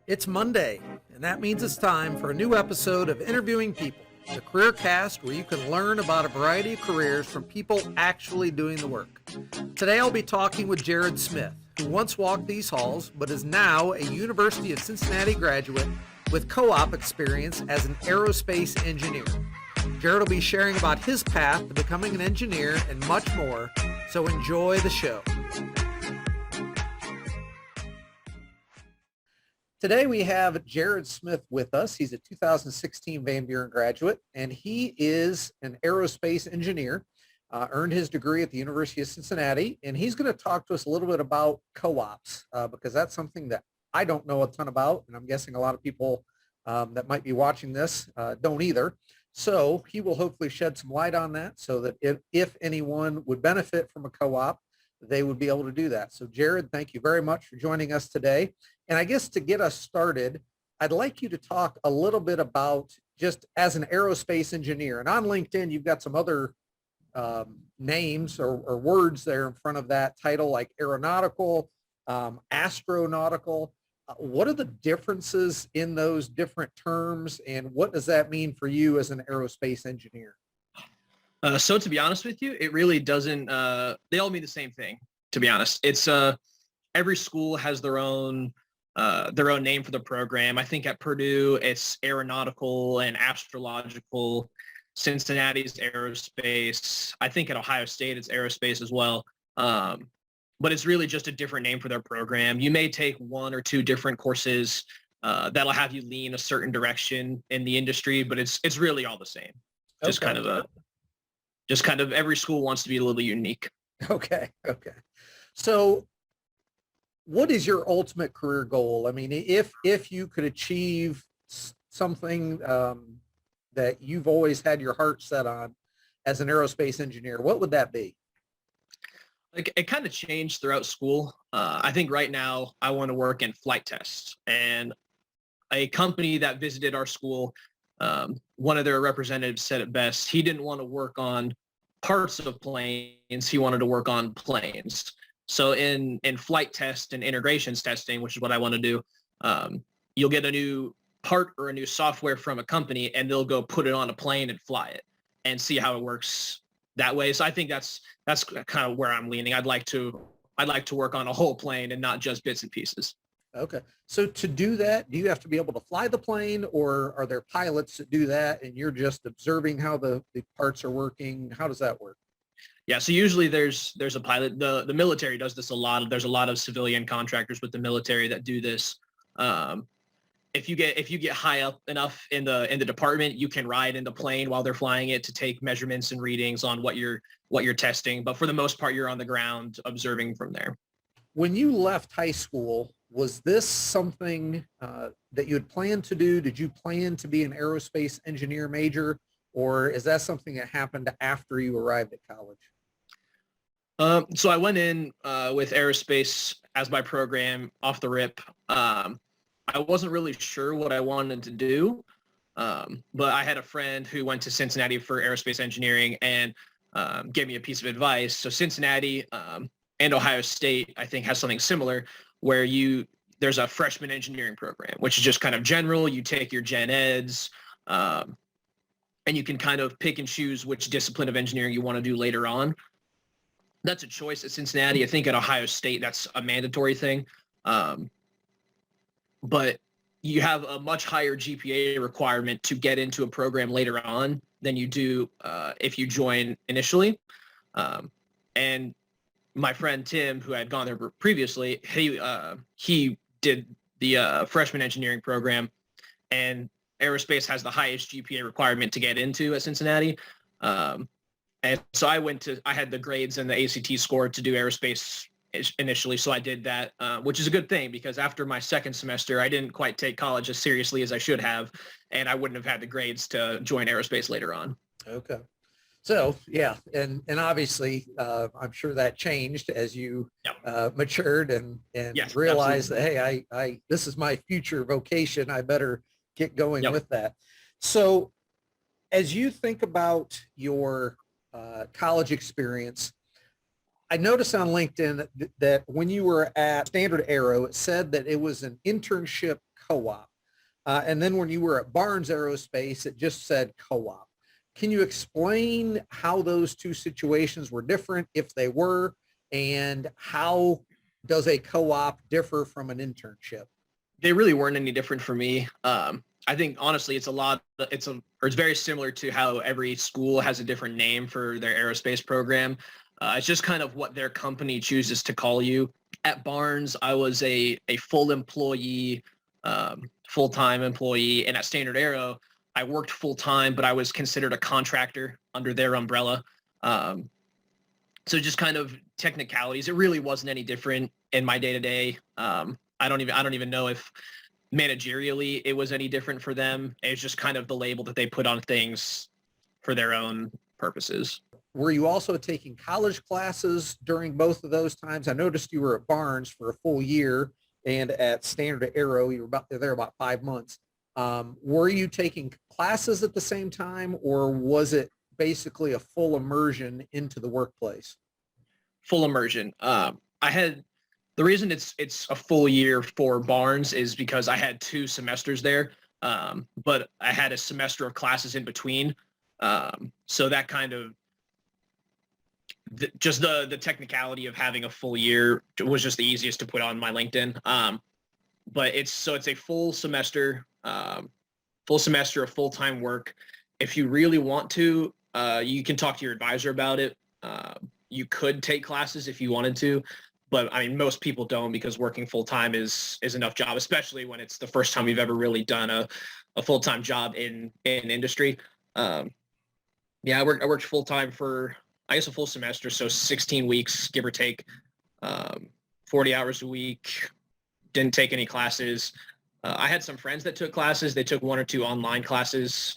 It's Monday, and that means it's time for a new episode of Interviewing People, the career cast where you can learn about a variety of careers from people actually doing the work. Today I'll be talking with Jared Smith, who once walked these halls but is now a University of Cincinnati graduate with co-op experience as an aerospace engineer. Jared will be sharing about his path to becoming an engineer and much more, so enjoy the show. Today we have Jared Smith with us. He's a 2016 Van Buren graduate, and he is an aerospace engineer, earned his degree at the University of Cincinnati, and he's going to talk to us a little bit about co-ops because that's something that I don't know a ton about, and I'm guessing a lot of people that might be watching this don't either. So he will hopefully shed some light on that so that if anyone would benefit from a co-op, they would be able to do that. So Jared, thank you very much for joining us today. And I guess to get us started, I'd like you to talk a little bit about just as an aerospace engineer. And on LinkedIn, you've got some other names or words there in front of that title, like aeronautical, astronautical. What are the differences in those different terms, and what does that mean for you as an aerospace engineer? So to be honest with you, it really doesn't, they all mean the same thing, to be honest. It's every school has their own name for the program. I think at Purdue, it's aeronautical and astrological. Cincinnati's aerospace. I think at Ohio State, it's aerospace as well. But it's really just a different name for their program. You may take one or two different courses that'll have you lean a certain direction in the industry, but it's really all the same. Just Okay. kind of every school wants to be a little unique. Okay. So what is your ultimate career goal? I mean, if you could achieve something that you've always had your heart set on as an aerospace engineer, what would that be? Like, it kind of changed throughout school. I think right now I want to work in flight tests, and a company that visited our school, one of their representatives said it best. He didn't want to work on parts of planes. He wanted to work on planes. So in flight test and integrations testing, which is what I want to do, you'll get a new part or a new software from a company, and they'll go put it on a plane and fly it and see how it works that way. So I think that's kind of where I'm leaning. I'd like to work on a whole plane and not just bits and pieces. Okay. So to do that, do you have to be able to fly the plane, or are there pilots that do that and you're just observing how the parts are working? How does that work? Yeah, so usually there's a pilot. The military does this a lot. There's a lot of civilian contractors with the military that do this. If you get high up enough in the department, you can ride in the plane while they're flying it to take measurements and readings on what you're testing. But for the most part, you're on the ground observing from there. When you left high school, was this something that you had planned to do? Did you plan to be an aerospace engineer major, or is that something that happened after you arrived at college? So I went in with aerospace as my program off the rip. I wasn't really sure what I wanted to do, but I had a friend who went to Cincinnati for aerospace engineering and gave me a piece of advice. So Cincinnati and Ohio State, I think, has something similar where there's a freshman engineering program, which is just kind of general. You take your gen eds, and you can kind of pick and choose which discipline of engineering you want to do later on. That's a choice at Cincinnati. I think at Ohio State, that's a mandatory thing. But you have a much higher GPA requirement to get into a program later on than you do if you join initially. And my friend Tim, who had gone there previously, he did the freshman engineering program, and aerospace has the highest GPA requirement to get into at Cincinnati. And so I had the grades and the ACT score to do aerospace initially. So I did that, which is a good thing because after my second semester, I didn't quite take college as seriously as I should have. And I wouldn't have had the grades to join aerospace later on. Okay. So yeah, and obviously, I'm sure that changed as you matured and yes, realized absolutely. that, hey, I this is my future vocation. I better get going with that. So as you think about your college experience, I noticed on LinkedIn that when you were at Standard Aero, it said that it was an internship co-op. And then when you were at Barnes Aerospace, it just said co-op. Can you explain how those two situations were different, if they were, and how does a co-op differ from an internship? They really weren't any different for me. I think honestly, it's very similar to how every school has a different name for their aerospace program. It's just kind of what their company chooses to call you. At Barnes, I was a full employee, full-time employee, and at Standard Aero, I worked full-time, but I was considered a contractor under their umbrella. So just kind of technicalities. It really wasn't any different in my day-to-day. I don't even know if managerially it was any different for them. It's just kind of the label that they put on things for their own purposes. Were you also taking college classes during both of those times? I noticed you were at Barnes for a full year, and at Standard Aero, you were there about 5 months. Were you taking classes at the same time, or was it basically a full immersion into the workplace? Full immersion. The reason it's a full year for Barnes is because I had 2 semesters there, but I had a semester of classes in between. So that kind of just the technicality of having a full year was just the easiest to put on my LinkedIn. But it's a full semester of full-time work. If you really want to, you can talk to your advisor about it. You could take classes if you wanted to, but I mean, most people don't, because working full-time is enough job, especially when it's the first time you've ever really done a full-time job in industry. Yeah, I worked full-time for, I guess, a full semester, so 16 weeks, give or take, 40 hours a week. Didn't take any classes. I had some friends that took classes. They took 1 or 2 online classes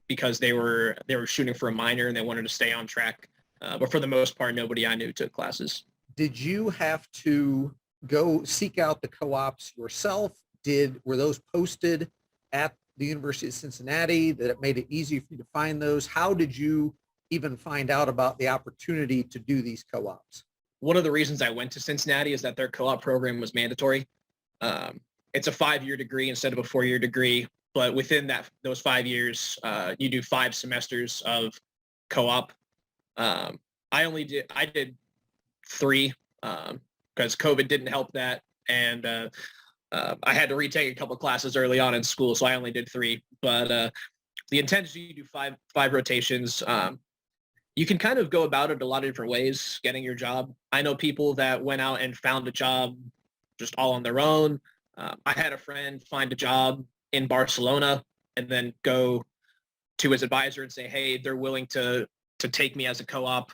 because they were shooting for a minor and they wanted to stay on track. But for the most part, nobody I knew took classes. Did you have to go seek out the co-ops yourself? Were those posted at the University of Cincinnati, that it made it easy for you to find those? How did you even find out about the opportunity to do these co-ops? One of the reasons I went to Cincinnati is that their co-op program was mandatory. It's a 5-year degree instead of a 4-year degree, but within those 5 years, you do 5 semesters of co-op. I did 3 because COVID didn't help that, and I had to retake a couple of classes early on in school, so I only did 3. But the intent is you do 5 rotations. You can kind of go about it a lot of different ways, getting your job. I know people that went out and found a job just all on their own. I had a friend find a job in Barcelona and then go to his advisor and say, hey, they're willing to take me as a co-op.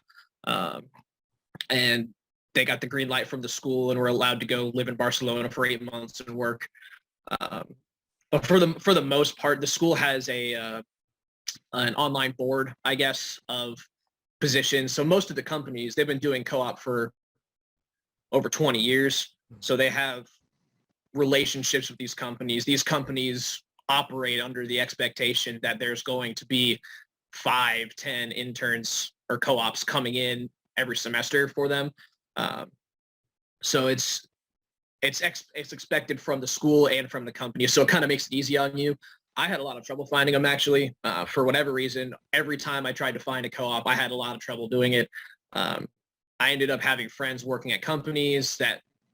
And they got the green light from the school and were allowed to go live in Barcelona for 8 months and work. But for the most part, the school has an online board, I guess, of positions. So most of the companies, they've been doing co-op for over 20 years. So they have relationships with these companies. These companies operate under the expectation that there's going to be 5, 10 interns or co-ops coming in every semester for them. So it's expected from the school and from the company. So it kind of makes it easy on you. I had a lot of trouble finding them, actually. For whatever reason, every time I tried to find a co-op, I had a lot of trouble doing it. I ended up having friends working at companies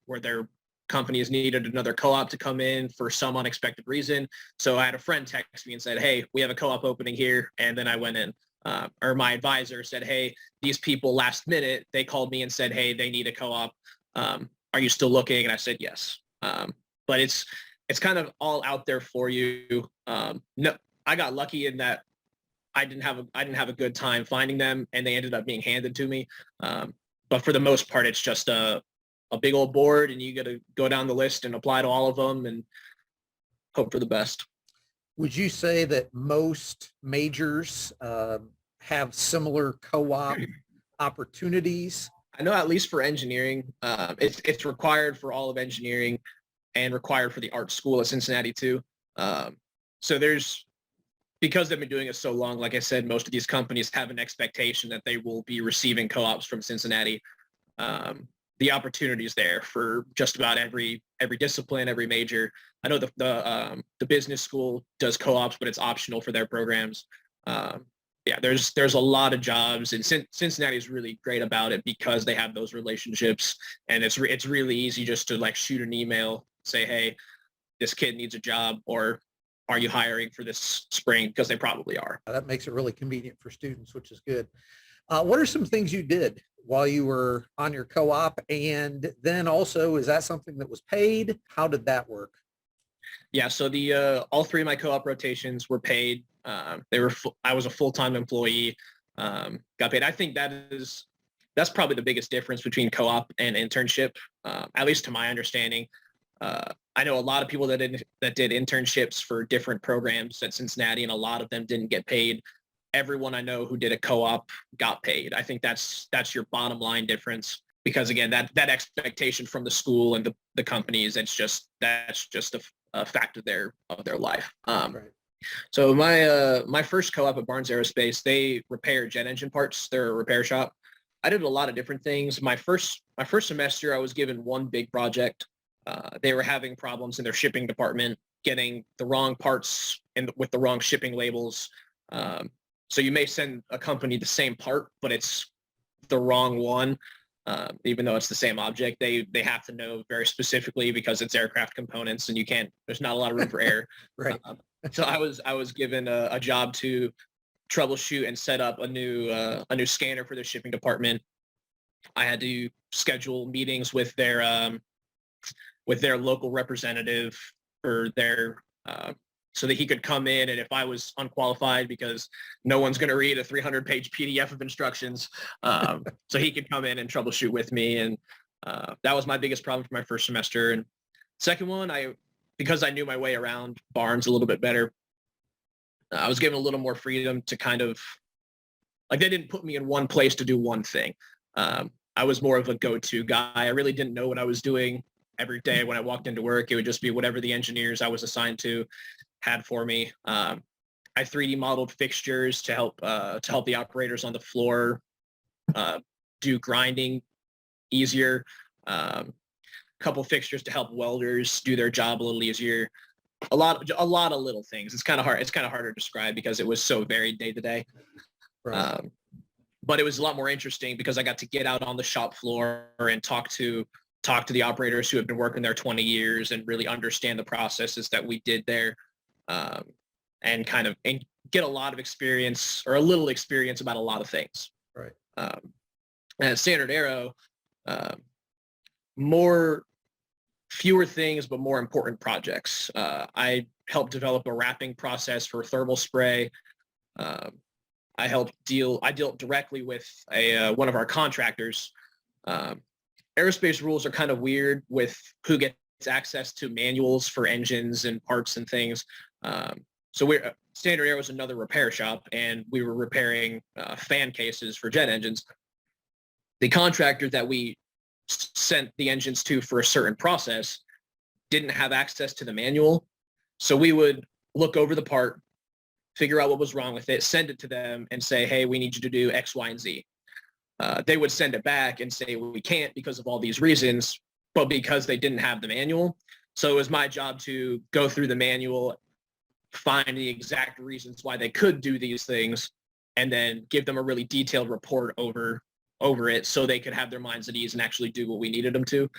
where their companies needed another co-op to come in for some unexpected reason. So I had a friend text me and said, hey, we have a co-op opening here. And then I went in. Or my advisor said, hey, these people last minute, they called me and said, hey, they need a co-op. Are you still looking? And I said, yes. But it's kind of all out there for you. No, I got lucky in that I didn't have a good time finding them, and they ended up being handed to me. But for the most part, it's just a big old board, and you got to go down the list and apply to all of them and hope for the best. Would you say that most majors have similar co-op opportunities? I know, at least for engineering, it's required for all of engineering and required for the art school at Cincinnati too. So because they've been doing it so long, like I said, most of these companies have an expectation that they will be receiving co-ops from Cincinnati. the opportunities there for just about every discipline, every major. I know the business school does co-ops, but it's optional for their programs. Yeah, there's a lot of jobs, and Cincinnati is really great about it because they have those relationships, and it's really easy just to like shoot an email, say, hey, this kid needs a job, or are you hiring for this spring? Because they probably are. That makes it really convenient for students, which is good. What are some things you did while you were on your co-op? And then also, is that something that was paid? How did that work? Yeah, so the all three of my co-op rotations were paid. I was a full-time employee, got paid. I think that's probably the biggest difference between co-op and internship, at least to my understanding. I know a lot of people that did internships for different programs at Cincinnati, and a lot of them didn't get paid. Everyone I know who did a co-op got paid. I think that's your bottom line difference, because again, that expectation from the school and the companies, that's just a fact of their life. Right. So my first co-op at Barnes Aerospace, they repair jet engine parts. They're a repair shop. I did a lot of different things. My first semester, I was given one big project. They were having problems in their shipping department, getting the wrong parts with the wrong shipping labels. So you may send a company the same part, but it's the wrong one, even though it's the same object. They have to know very specifically because it's aircraft components, and there's not a lot of room for error. Right. So I was given a job to troubleshoot and set up a new scanner for their shipping department. I had to schedule meetings with their local representative for so that he could come in, and if I was unqualified, because no one's going to read a 300-page PDF of instructions, so he could come in and troubleshoot with me. And that was my biggest problem for my first semester. And second one, because I knew my way around Barnes a little bit better, I was given a little more freedom to kind of, like, they didn't put me in one place to do one thing. I was more of a go-to guy. I really didn't know what I was doing every day when I walked into work. It would just be whatever the engineers I was assigned to had for me. I 3D modeled fixtures to help the operators on the floor do grinding easier. A couple fixtures to help welders do their job a little easier. A lot of little things. It's kind of hard to describe because it was so varied day to day. Right. But it was a lot more interesting because I got to get out on the shop floor and talk to the operators who have been working there 20 years and really understand the processes that we did there, and get a lot of experience, or a little experience, about a lot of things. Right. At Standard Aero, fewer things, but more important projects. I helped develop a wrapping process for thermal spray. I dealt directly with one of our contractors. Aerospace rules are kind of weird with who gets access to manuals for engines and parts and things. So Standard Aero was another repair shop, and we were repairing fan cases for jet engines. The contractor that we sent the engines to for a certain process didn't have access to the manual. So we would look over the part, figure out what was wrong with it, send it to them, and say, hey, we need you to do X, Y, and Z. They would send it back and say, we can't because of all these reasons, but because they didn't have the manual. So it was my job to go through the manual, find the exact reasons why they could do these things, and then give them a really detailed report over it so they could have their minds at ease and actually do what we needed them to,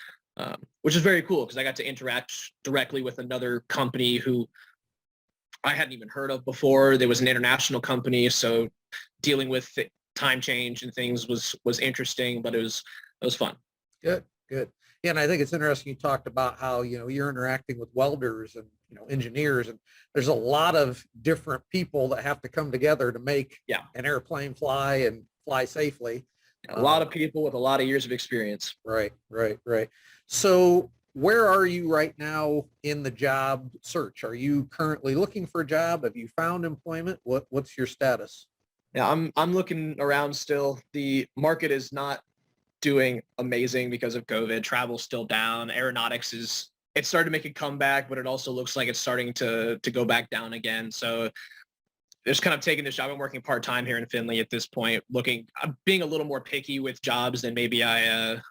which is very cool because I got to interact directly with another company who I hadn't even heard of before. There was an international company, so dealing with time change and things was interesting, but it was fun. Good. Yeah, and I think it's interesting you talked about how, you're interacting with welders and, engineers, and there's a lot of different people that have to come together to make an airplane fly and fly safely. A lot of people with a lot of years of experience. Right. So where are you right now in the job search? Are you currently looking for a job? Have you found employment? What's your status? Yeah, I'm looking around still. The market is not doing amazing because of COVID. Travel's still down. Aeronautics it started to make a comeback, but it also looks like it's starting to go back down again. So just kind of taking this job. I'm working part-time here in Finley at this point, I'm being a little more picky with jobs than maybe I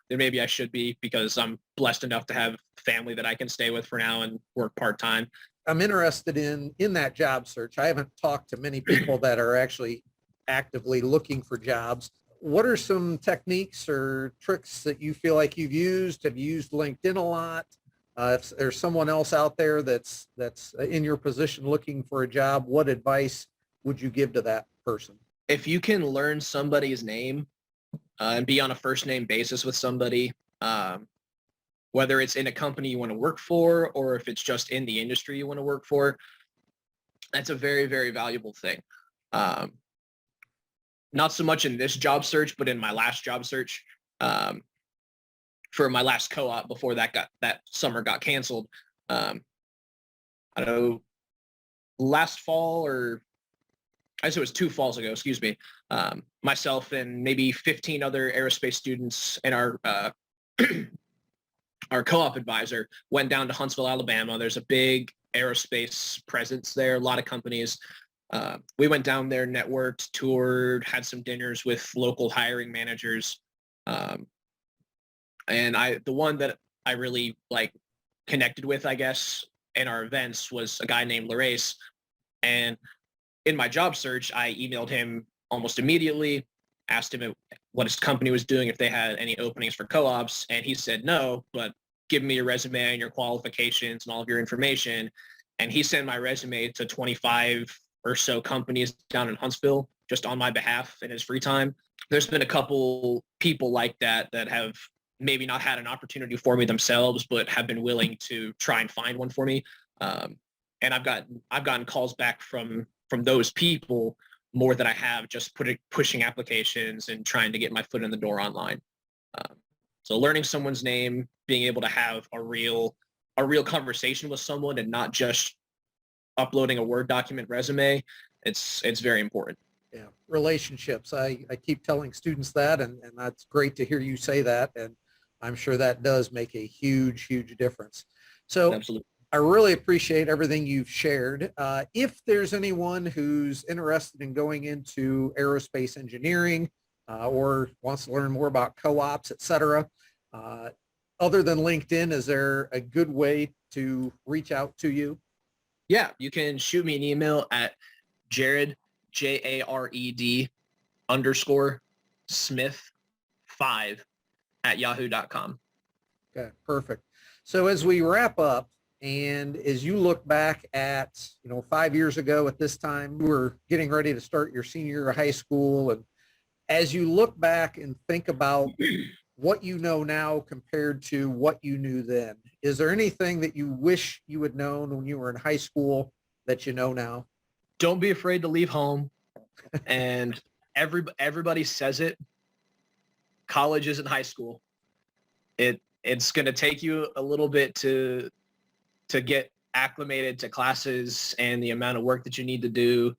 should be, because I'm blessed enough to have family that I can stay with for now and work part-time. I'm interested in that job search. I haven't talked to many people that are actually actively looking for jobs. What are some techniques or tricks that you feel like you've used? Have you used LinkedIn a lot? If there's someone else out there that's in your position looking for a job, what advice would you give to that person? If you can learn somebody's name and be on a first name basis with somebody, whether it's in a company you want to work for or if it's just in the industry you want to work for, that's a very, very valuable thing. Not so much in this job search, but in my last job search. For my last co-op before that summer got canceled. I don't know, last fall, or I guess it was 2 falls ago, excuse me. Myself and maybe 15 other aerospace students and our our co-op advisor went down to Huntsville, Alabama. There's a big aerospace presence there, a lot of companies. We went down there, networked, toured, had some dinners with local hiring managers. And the one that I really connected with, I guess, in our events was a guy named Larace. And in my job search, I emailed him almost immediately, asked him what his company was doing, if they had any openings for co-ops. And he said no, but give me your resume and your qualifications and all of your information. And he sent my resume to 25 or so companies down in Huntsville just on my behalf in his free time. There's been a couple people like that have maybe not had an opportunity for me themselves, but have been willing to try and find one for me. And I've gotten calls back from those people more than I have just pushing applications and trying to get my foot in the door online. So learning someone's name, being able to have a real conversation with someone and not just uploading a Word document resume, it's very important. Yeah, relationships. I keep telling students that, and that's great to hear you say that. And I'm sure that does make a huge, huge difference. So absolutely. I really appreciate everything you've shared. If there's anyone who's interested in going into aerospace engineering or wants to learn more about co-ops, et cetera, other than LinkedIn, is there a good way to reach out to you? Yeah, you can shoot me an email at Jared, Jared _Smith5 at yahoo.com. Okay, perfect. So as we wrap up, and as you look back at, 5 years ago at this time, you were getting ready to start your senior year of high school. And as you look back and think about what you know now compared to what you knew then, is there anything that you wish you had known when you were in high school that you know now? Don't be afraid to leave home. And everybody says it. College isn't high school. It's going to take you a little bit to get acclimated to classes and the amount of work that you need to do.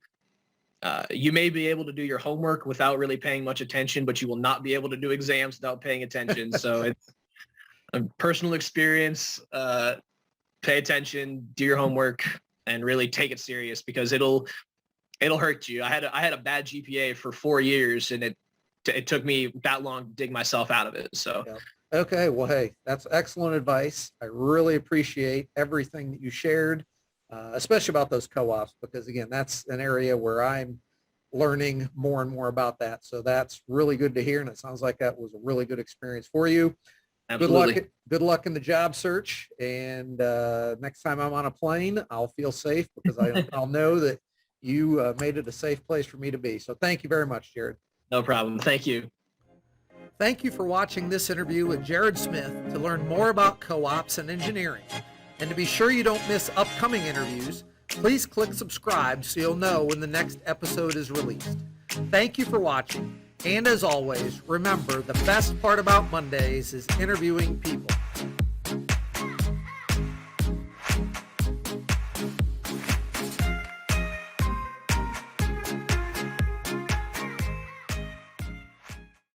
You may be able to do your homework without really paying much attention, but you will not be able to do exams without paying attention. So it's a personal experience. Pay attention, do your homework, and really take it serious, because it'll hurt you. I had a bad GPA for 4 years, and it took me that long to dig myself out of it. So. Yeah. Okay. Well, hey, that's excellent advice. I really appreciate everything that you shared, especially about those co-ops, because again, that's an area where I'm learning more and more about that. So that's really good to hear. And it sounds like that was a really good experience for you. Absolutely. Good luck in the job search. And next time I'm on a plane, I'll feel safe, because I'll know that you made it a safe place for me to be. So thank you very much, Jared. No problem. Thank you. Thank you for watching this interview with Jared Smith. To learn more about co-ops and engineering, and to be sure you don't miss upcoming interviews, please click subscribe so you'll know when the next episode is released. Thank you for watching, and as always, remember, the best part about Mondays is interviewing people.